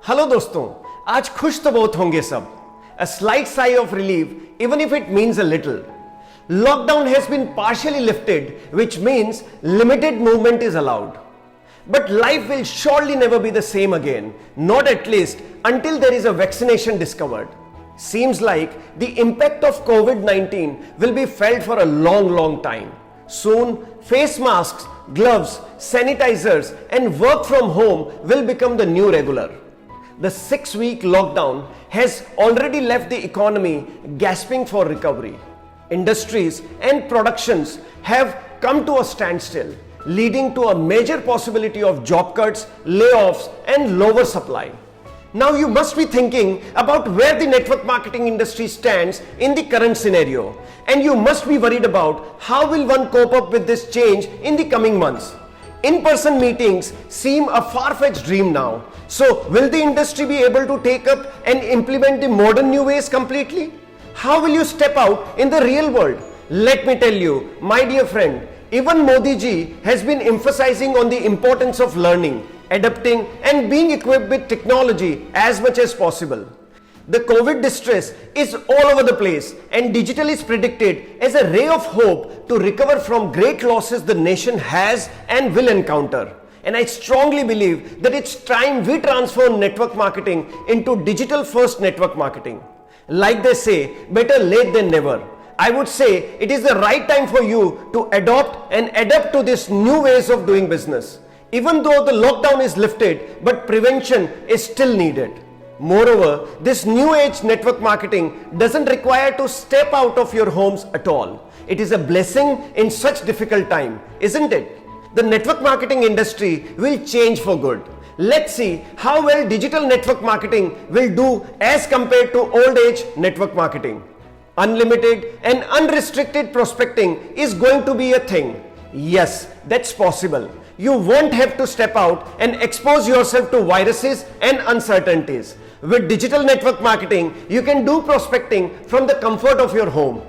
Hello दोस्तों, आज खुश तो बहुत होंगे सब. A slight sigh of relief, even if it means a little. Lockdown has been partially lifted, which means limited movement is allowed. But life will surely never be the same again, not at least until there is a vaccination discovered. Seems like the impact of COVID-19 will be felt for a long time. Soon, face masks, gloves, sanitizers, and work from home will become the new regular. The 6-week lockdown has already left the economy gasping for recovery. Industries and productions have come to a standstill, leading to a major possibility of job cuts, layoffs, and lower supply. Now you must be thinking about where the network marketing industry stands in the current scenario, and you must be worried about how will one cope up with this change in the coming months. In-person meetings seem a far-fetched dream now. So will the industry be able to take up and implement the modern new ways completely? How will you step out in the real world? Let me tell you, my dear friend, even Modi ji has been emphasizing on the importance of learning, adapting, and being equipped with technology as much as possible. The COVID distress is all over the place, and digital is predicted as a ray of hope to recover from great losses the nation has and will encounter. And I strongly believe that it's time we transform network marketing into digital first network marketing. Like they say, better late than never. I would say it is the right time for you to adopt and adapt to this new ways of doing business. Even though the lockdown is lifted, but prevention is still needed. Moreover, this new age network marketing doesn't require to step out of your homes at all. It is a blessing in such difficult time, isn't it? The network marketing industry will change for good. Let's see how well digital network marketing will do as compared to old age network marketing. Unlimited and unrestricted prospecting is going to be a thing. Yes, that's possible. You won't have to step out and expose yourself to viruses and uncertainties. With digital network marketing, you can do prospecting from the comfort of your home.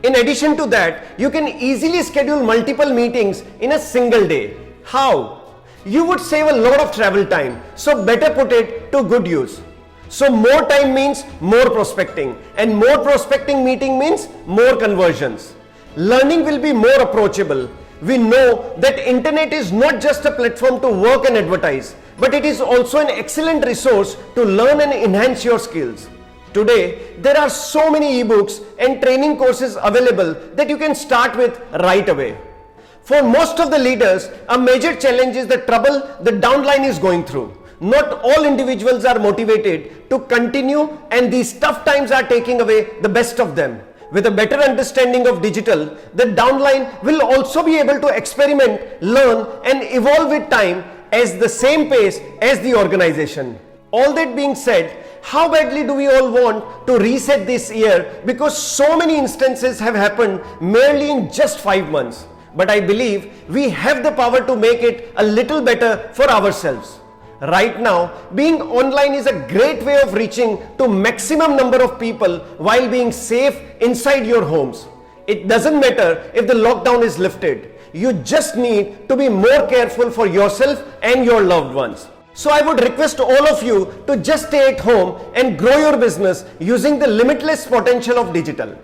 In addition to that, you can easily schedule multiple meetings in a single day. How? You would save a lot of travel time, so better put it to good use. So more time means more prospecting, and more prospecting meeting means more conversions. Learning will be more approachable. We know that internet is not just a platform to work and advertise, but it is also an excellent resource to learn and enhance your skills. Today, there are so many ebooks and training courses available that you can start with right away. For most of the leaders, a major challenge is the trouble the downline is going through. Not all individuals are motivated to continue, and these tough times are taking away the best of them. With a better understanding of digital, the downline will also be able to experiment, learn, and evolve with time at the same pace as the organization. All that being said, how badly do we all want to reset this year, because so many instances have happened merely in just 5 months. But I believe we have the power to make it a little better for ourselves. Right now, being online is a great way of reaching to maximum number of people while being safe inside your homes. It doesn't matter if the lockdown is lifted. You just need to be more careful for yourself and your loved ones. So I would request all of you to just stay at home and grow your business using the limitless potential of digital.